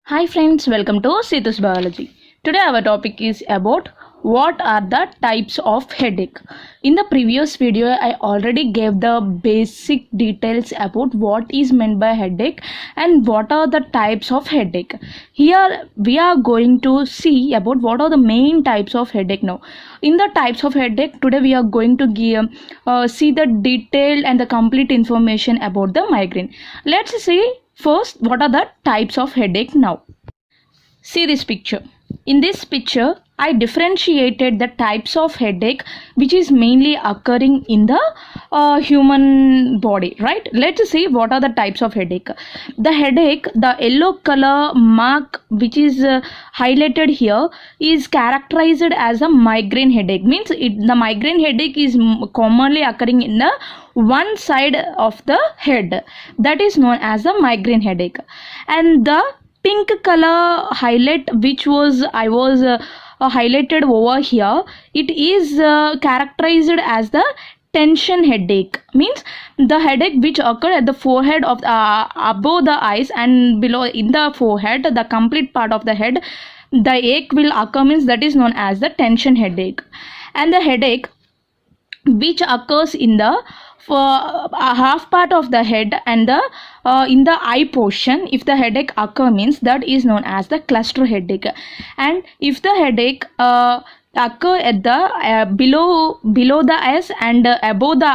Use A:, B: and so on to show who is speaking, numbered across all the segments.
A: Hi friends, welcome to Sita's Biology. Today our topic is about what are the types of headache. In the previous video I already gave the basic details about what is meant by headache and what are the types of headache. Here we are going to see about what are the main types of headache now. In the types of headache today we are going to see the detailed and the complete information about the migraine. Let's see first what are the types of headache now. See this picture. In this picture, I differentiated the types of headache which is mainly occurring in the human body, right? Let's see what are the types of headache. The headache, the yellow color mark which is highlighted here is characterized as a migraine headache. Means the migraine headache is commonly occurring in the one side of the head. That is known as a migraine headache. And the pink color highlight which I was highlighted over here, it is characterized as the tension headache. Means the headache which occurred at the forehead of above the eyes and below in the forehead, the complete part of the head, the ache will occur, means that is known as the tension headache. And the headache which occurs in the half part of the head and the in the eye portion, if the headache occur, means that is known as the cluster headache. And if the headache occur at the below the eyes and above the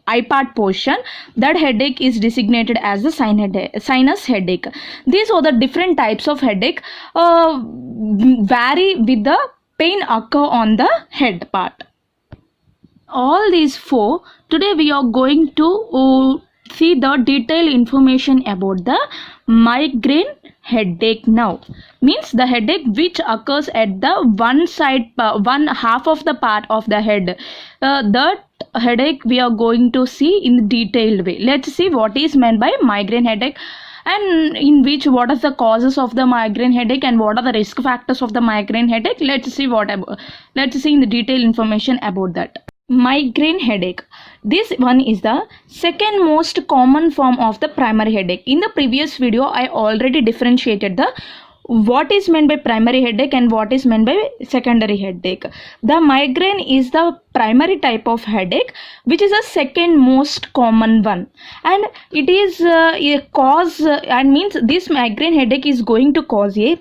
A: eye part portion, that headache is designated as the sinus headache. These are the different types of headache, vary with the pain occur on the head part. All these four, today we are going to see the detailed information about the migraine headache now. Means the headache which occurs at the one half of the part of the head. That headache we are going to see in detailed way. Let's see what is meant by migraine headache, and in which what are the causes of the migraine headache and what are the risk factors of the migraine headache. Let's see in the detailed information about that. Migraine headache. This one is the second most common form of the primary headache. In the previous video I already differentiated the what is meant by primary headache and what is meant by secondary headache. The migraine is the primary type of headache which is the second most common one, and it is a cause and means this migraine headache is going to cause a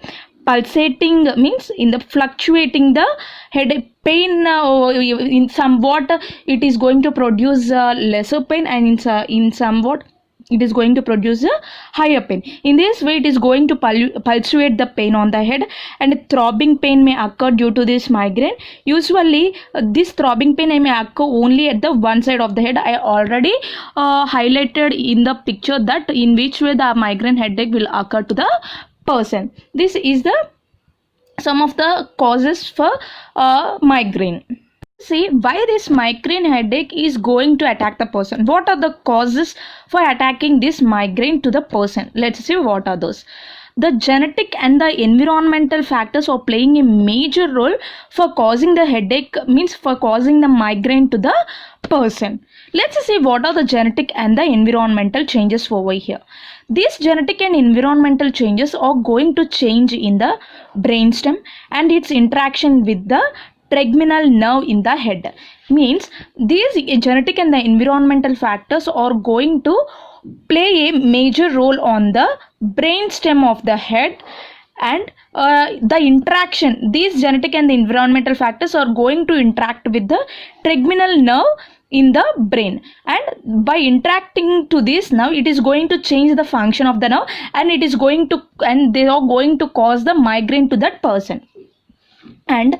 A: pulsating, means in the fluctuating the head pain, in somewhat it is going to produce lesser pain, and in somewhat it is going to produce a higher pain. In this way it is going to pulsate the pain on the head, and throbbing pain may occur due to this migraine. Usually this throbbing pain may occur only at the one side of the head. I already highlighted in the picture that in which way the migraine headache will occur to the person. This is the some of the causes for migraine. See why this migraine headache is going to attack the person. What are the causes for attacking this migraine to the person? Let's see what are those. The genetic and the environmental factors are playing a major role for causing the headache, means for causing the migraine to the person. Let's see what are the genetic and the environmental changes over here. These genetic and environmental changes are going to change in the brainstem and its interaction with the trigeminal nerve in the head. Means these genetic and the environmental factors are going to play a major role on the brainstem of the head, and the interaction, these genetic and the environmental factors are going to interact with the trigeminal nerve in the brain, and by interacting to this nerve it is going to change the function of the nerve, and it is going to, and they are going to cause the migraine to that person. And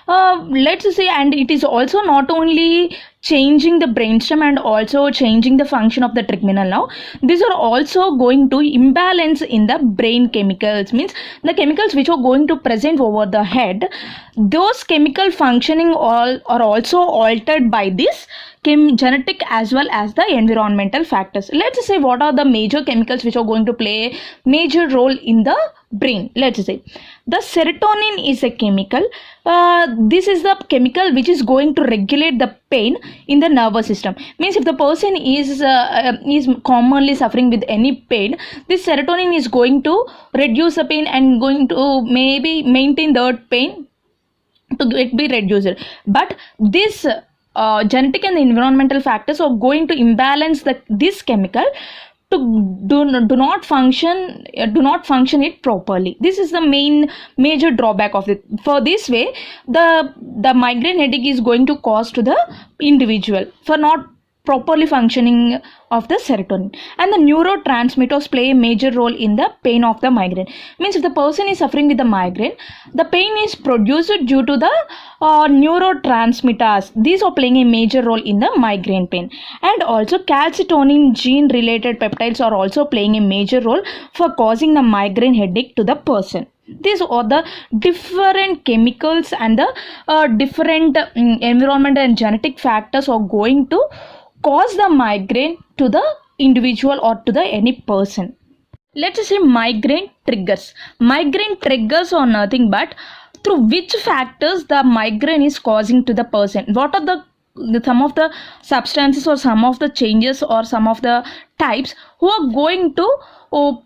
A: let's say, and it is also not only changing the brainstem and also changing the function of the trigeminal nerve. These are also going to imbalance in the brain chemicals, means the chemicals which are going to present over the head, those chemical functioning are also altered by this genetic as well as the environmental factors. Let's say what are the major chemicals which are going to play a major role in the brain. Let's say the serotonin is a chemical this is the chemical which is going to regulate the pain in the nervous system. Means if the person is commonly suffering with any pain, this serotonin is going to reduce the pain and going to maybe maintain that pain to it be reduced. But this genetic and environmental factors are going to imbalance this chemical to do not function it properly. This is the major drawback of it. For this way, the migraine headache is going to cause to the individual for not properly functioning of the serotonin. And the neurotransmitters play a major role in the pain of the migraine. Means if the person is suffering with the migraine, the pain is produced due to the neurotransmitters. These are playing a major role in the migraine pain. And also calcitonin gene related peptides are also playing a major role for causing the migraine headache to the person. These are the different chemicals and the different environmental and genetic factors are going to cause the migraine to the individual or to the any person. Let's say migraine triggers. Migraine triggers are nothing but through which factors the migraine is causing to the person. What are the some of the substances or some of the changes or some of the types who are going to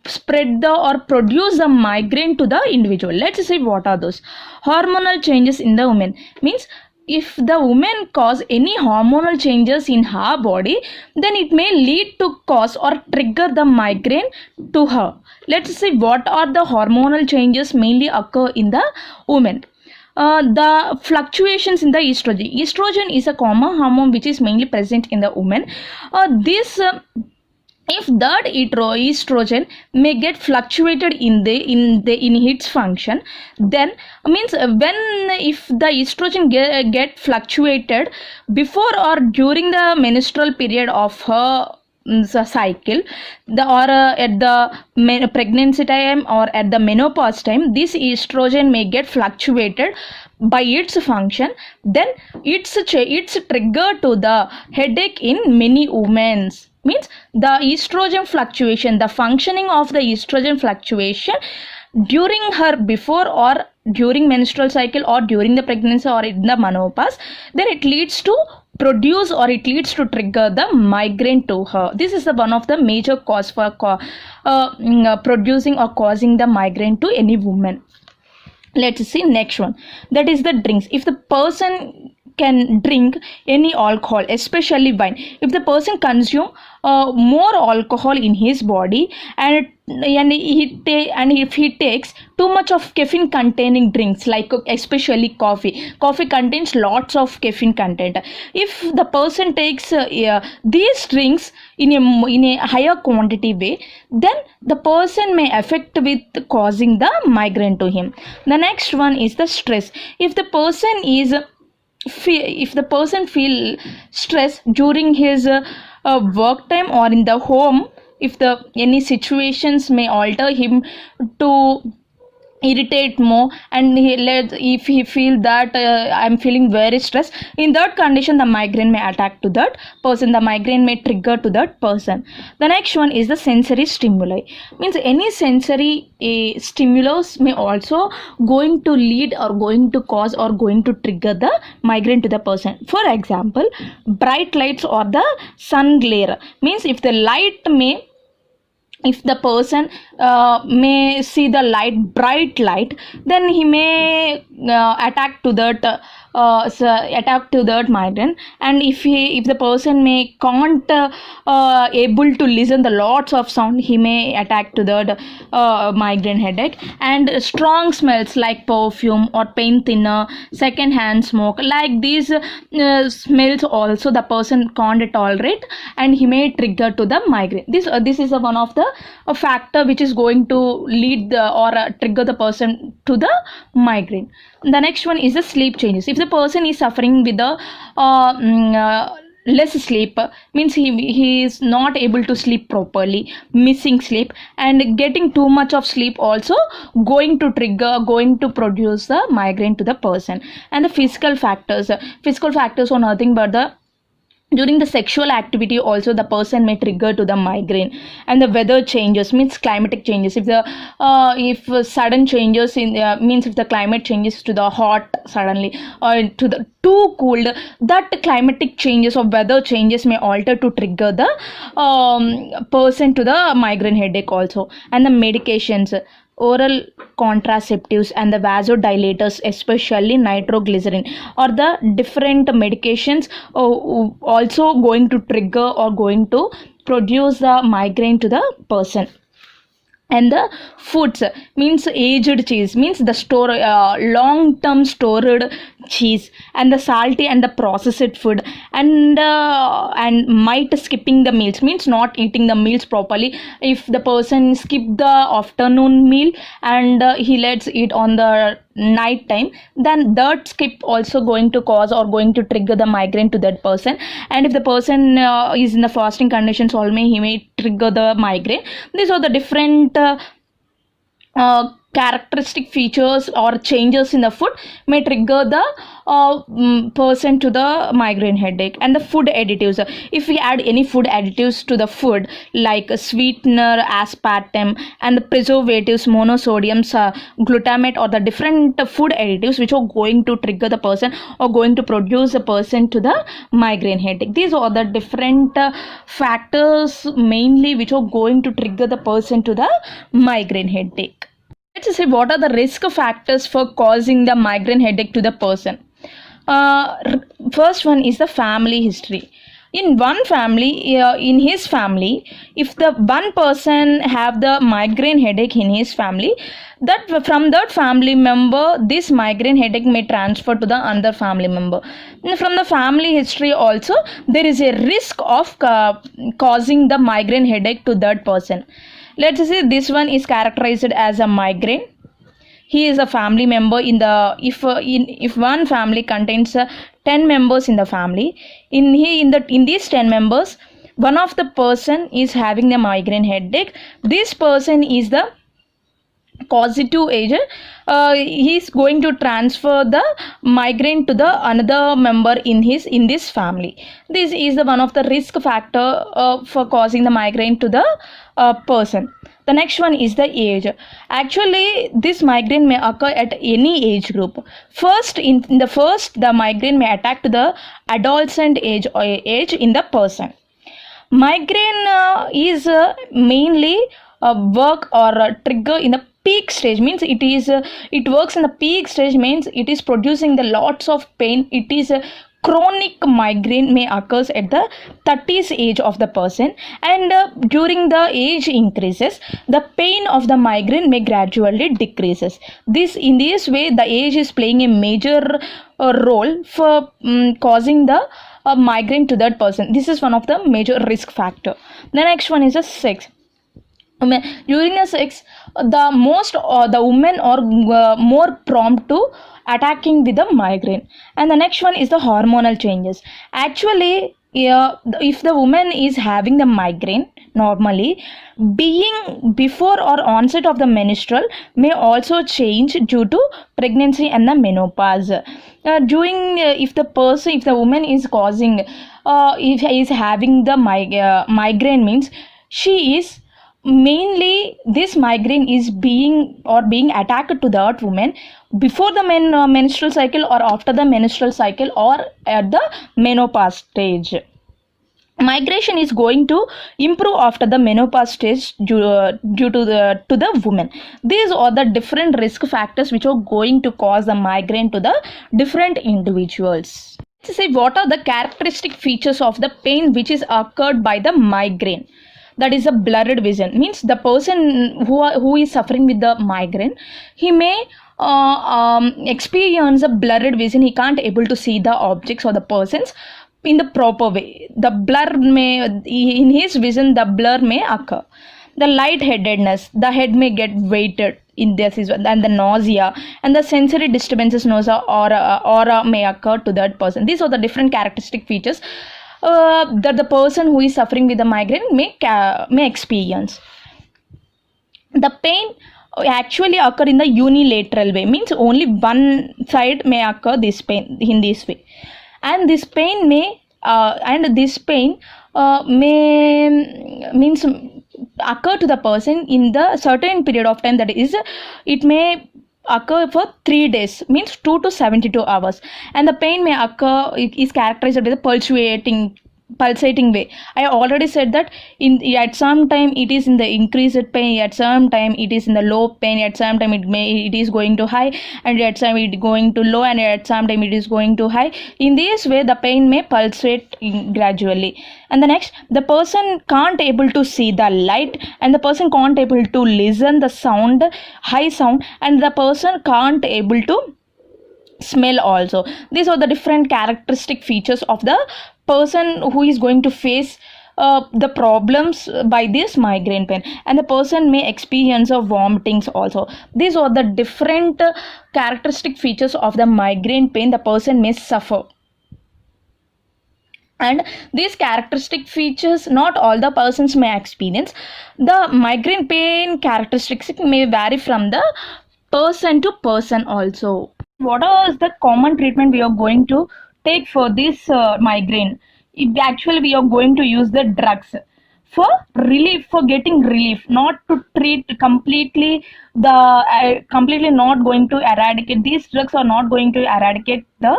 A: spread the or produce the migraine to the individual. Let's say what are those. Hormonal changes in the woman. Means if the woman cause any hormonal changes in her body, then it may lead to cause or trigger the migraine to her. Let's see what are the hormonal changes mainly occur in the woman. The fluctuations in the estrogen. Estrogen is a common hormone which is mainly present in the woman. If that estrogen may get fluctuated in its function, then means if the estrogen get fluctuated before or during the menstrual period of her cycle, at the pregnancy time or at the menopause time, this estrogen may get fluctuated by its function, then it's trigger to the headache in many women. Means the estrogen fluctuation, the functioning of the estrogen fluctuation during her before or during menstrual cycle or during the pregnancy or in the menopause, then it leads to produce or it leads to trigger the migraine to her. This is the one of the major cause for producing or causing the migraine to any woman. Let's see next one, that is the drinks. If the person can drink any alcohol, especially wine, if the person consume more alcohol in his body and if he takes too much of caffeine containing drinks, like especially coffee contains lots of caffeine content. If the person takes these drinks in a higher quantity way, then the person may affect with causing the migraine to him. The next one is the stress. If the person feel stress during his work time or in the home, if any situations may alter him to irritate more, and if he feel that I'm feeling very stressed, in that condition the migraine may attack to that person, the migraine may trigger to that person. The next one is the sensory stimuli. Means any sensory stimulus may also going to lead or going to cause or going to trigger the migraine to the person. For example, bright lights or the sun glare. Means if the person may see the bright light, then he may attack to that migraine. And if the person can't able to listen the lots of sound, he may attack to that migraine headache. And strong smells like perfume or paint thinner, second hand smoke, like these smells also the person can't tolerate and he may trigger to the migraine. This is one of the factor which is going to lead or trigger the person to the migraine. The next one is the sleep changes. If the person is suffering with the less sleep, means he is not able to sleep properly, missing sleep, and getting too much of sleep also going to produce the migraine to the person. And the physical factors are nothing but the During the sexual activity also the person may trigger to the migraine. And the weather changes means climatic changes, if sudden changes in means if the climate changes to the hot suddenly or to the too cold, that climatic changes or weather changes may alter to trigger the person to the migraine headache also. And the medications, oral contraceptives and the vasodilators, especially nitroglycerin or the different medications, also going to trigger or going to produce the migraine to the person. And the foods means aged cheese means the store long term stored cheese, and the salty and the processed food, and might skipping the meals means not eating the meals properly. If the person skip the afternoon meal and he lets eat on the night time, then that skip also going to cause or going to trigger the migraine to that person. And if the person is in the fasting conditions, also he may trigger the migraine. These are the different characteristic features or changes in the food may trigger the person to the migraine headache. And the food additives, if we add any food additives to the food like a sweetener, aspartame and the preservatives, monosodiums, glutamate or the different food additives which are going to trigger the person or going to produce a person to the migraine headache. These are the different factors mainly which are going to trigger the person to the migraine headache. Let's say what are the risk factors for causing the migraine headache to the person. First one is the family history. In one family, in his family, if the one person have the migraine headache in his family, that from that family member this migraine headache may transfer to the another family member. From the family history also there is a risk of causing the migraine headache to that person. Let's say this one is characterized as a migraine. He is a family member in the if one family contains 10 members in the family, in these 10 members one of the person is having a migraine headache. This person is the causative agent. He is going to transfer the migraine to the another member in this family. This is the one of the risk factor for causing the migraine to the person. The next one is the age. Actually this migraine may occur at any age group. First the migraine may attack to the adolescent age in the person. Migraine is mainly work or trigger in the peak stage, means it works in the peak stage, means it is producing the lots of pain. It is a chronic migraine may occurs at the 30s age of the person, and during the age increases the pain of the migraine may gradually decreases. In this way the age is playing a major role for causing the migraine to that person. This is one of the major risk factor. The next one is the sex. During the sex, the women are more prompt to attacking with the migraine. And the next one is the hormonal changes. Actually if the woman is having the migraine normally, being before or onset of the menstrual may also change due to pregnancy and the menopause. If the woman is causing if is having the migraine, means she is mainly this migraine is being attacked to that woman before the menstrual cycle or after the menstrual cycle or at the menopause stage. Migration is going to improve after the menopause stage due to the woman. These are the different risk factors which are going to cause the migraine to the different individuals. Let's say what are the characteristic features of the pain which is occurred by the migraine. That is a blurred vision, means the person who is suffering with the migraine, he may experience a blurred vision. He can't able to see the objects or the persons in the proper way. The blur may, in his vision, the blur may occur. The lightheadedness, the head may get weighted in this is, and the nausea and the sensory disturbances, nausea or aura may occur to that person. These are the different characteristic features that the person who is suffering with the migraine may experience. The pain actually occur in the unilateral way, means only one side may occur this pain in this way, and this pain may and this pain may means occur to the person in the certain period of time, that is it may occur for 3 days, means 2 to 72 hours, and the pain may occur is characterized by the pulsating way. I already said that in at some time it is in the increased pain, at some time it is in the low pain, at some time it is going to high, and at some it going to low, and at some time it is going to high. In this way the pain may pulsate gradually. And the next, the person can't able to see the light, and the person can't able to listen the sound, high sound, and the person can't able to smell also. These are the different characteristic features of the person who is going to face the problems by this migraine pain, and the person may experience of vomitings also. These are the different characteristic features of the migraine pain the person may suffer. And these characteristic features not all the persons may experience. The migraine pain characteristics may vary from the person to person also. What is the common treatment we are going to take for this migraine? Actually we are going to use the drugs for relief, for getting relief, not to treat completely completely not going to eradicate. These drugs are not going to eradicate the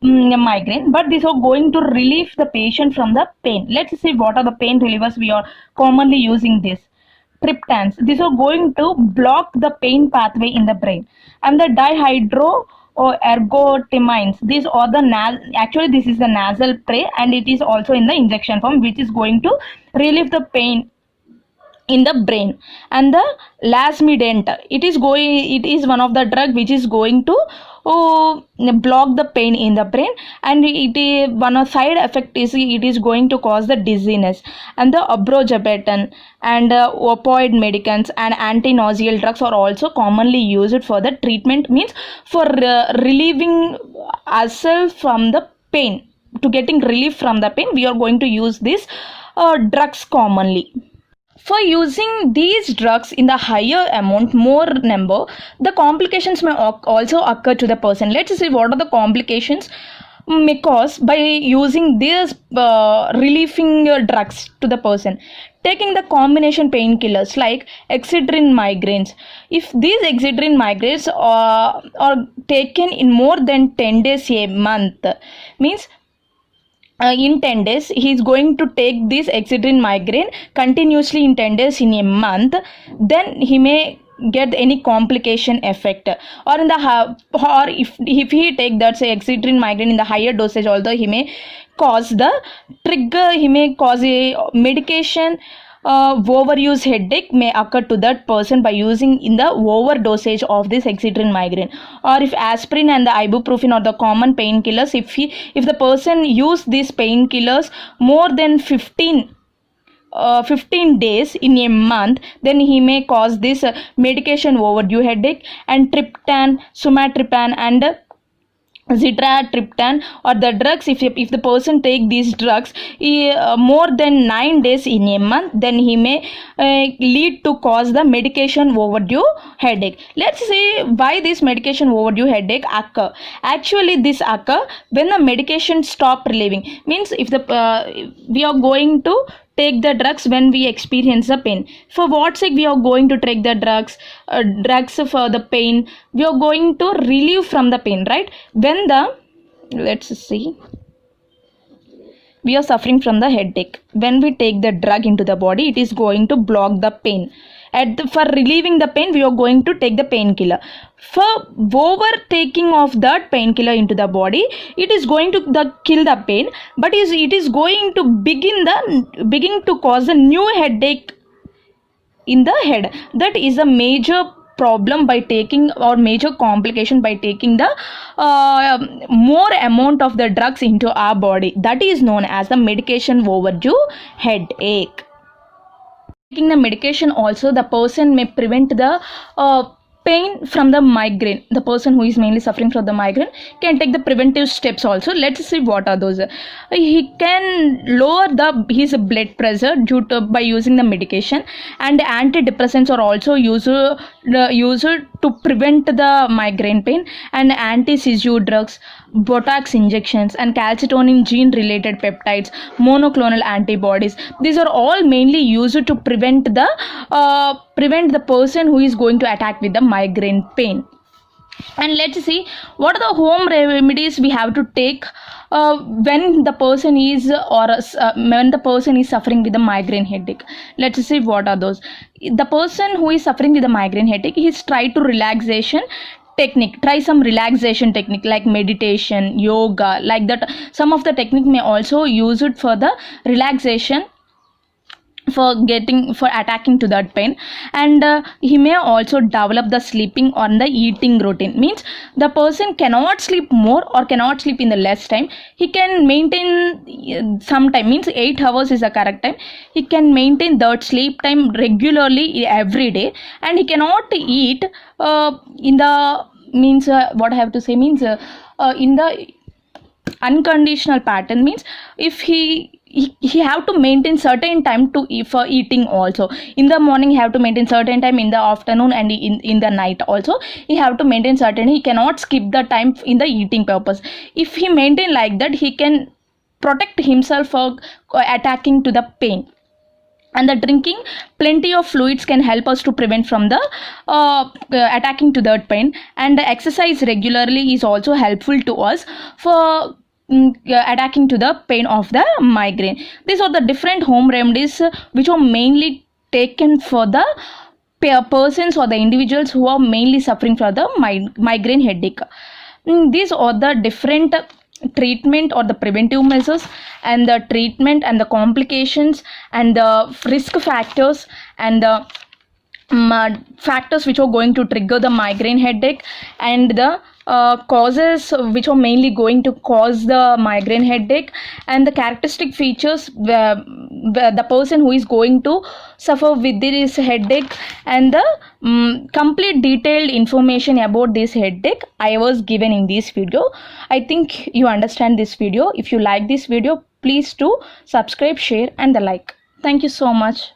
A: migraine, but these are going to relieve the patient from the pain. Let's see what are the pain relievers we are commonly using. This triptans, these are going to block the pain pathway in the brain, and the dihydro or ergotamines, these are the actually this is the nasal spray, and it is also in the injection form, which is going to relieve the pain in the brain. And the lasmidant, it is one of the drug which is going to block the pain in the brain, and one of side effect is it is going to cause the dizziness. And the abrogepatine and opioid medicants and anti-nausal drugs are also commonly used for the treatment, means for relieving ourselves from the pain. To getting relief from the pain, we are going to use these drugs commonly. For using these drugs in the higher amount, more number, the complications may also occur to the person. Let's see what are the complications may cause by using these relieving drugs to the person. Taking the combination painkillers like Excedrin migraines. If these Excedrin migraines are taken in more than 10 days a month, means in 10 days he is going to take this Excedrin migraine continuously in 10 days in a month, then he may get any complication effect. Or in the or if he take that say Excedrin migraine in the higher dosage, although he may cause the trigger, he may cause a medication overuse headache may occur to that person by using in the overdosage of this Excedrin migraine. Or if aspirin and the ibuprofen are the common painkillers, if the person use these painkillers more than 15 days in a month, then he may cause this medication overdue headache. And triptan, sumatriptan and zipratriptan or the drugs, if the person take these drugs more than 9 days in a month, then he may lead to cause the medication overdue headache. Let's see why this medication overdue headache occur. Actually this occur when the medication stop relieving, means if we are going to take the drugs when we experience the pain. For what sake we are going to take the drugs for the pain? We are going to relieve from the pain, right? When let's see, we are suffering from the headache. When we take the drug into the body, it is going to block the pain. For relieving the pain, we are going to take the painkiller. For overtaking of that painkiller into the body, it is going to kill the pain, but it is going to begin to cause a new headache in the head. That is a major problem by taking, or major complication by taking the more amount of the drugs into our body. That is known as the medication overdue headache. Taking the medication also, the person may prevent the pain from the migraine. The person who is mainly suffering from the migraine can take the preventive steps also. Let's see what are those. He can lower his blood pressure by using the medication, and antidepressants are also used used to prevent the migraine pain, and anti-seizure drugs, Botox injections, and calcitonin gene related peptides, monoclonal antibodies. These are all mainly used to prevent the person who is going to attack with the migraine pain. And let's see what are the home remedies we have to take when the person is when the person is suffering with a migraine headache. Let's see what are those. The person who is suffering with a migraine headache, he's try to relaxation technique, try some relaxation technique like meditation, yoga, like that. Some of the technique may also use it for the relaxation, for attacking to that pain. And he may also develop the sleeping or the eating routine, means the person cannot sleep more or cannot sleep in the less time. He can maintain some time, means 8 hours is the correct time. He can maintain that sleep time regularly every day, and he cannot eat in the means what I have to say means in the unconditional pattern, means if he have to maintain certain time to for eating also. In the morning he have to maintain certain time, in the afternoon, and in the night also he have to maintain certain. He cannot skip the time in the eating purpose. If he maintain like that, he can protect himself for attacking to the pain. And the drinking plenty of fluids can help us to prevent from the attacking to that pain. And the exercise regularly is also helpful to us for attacking to the pain of the migraine. These are the different home remedies which are mainly taken for the persons or the individuals who are mainly suffering from the migraine headache. These are the different treatment or the preventive measures, and the treatment and the complications, and the risk factors, and the factors which are going to trigger the migraine headache, and the causes which are mainly going to cause the migraine headache, and the characteristic features where the person who is going to suffer with this headache, and the complete detailed information about this headache I was given in this video. I think you understand this video. If you like this video, please do subscribe, share, and the like. Thank you so much.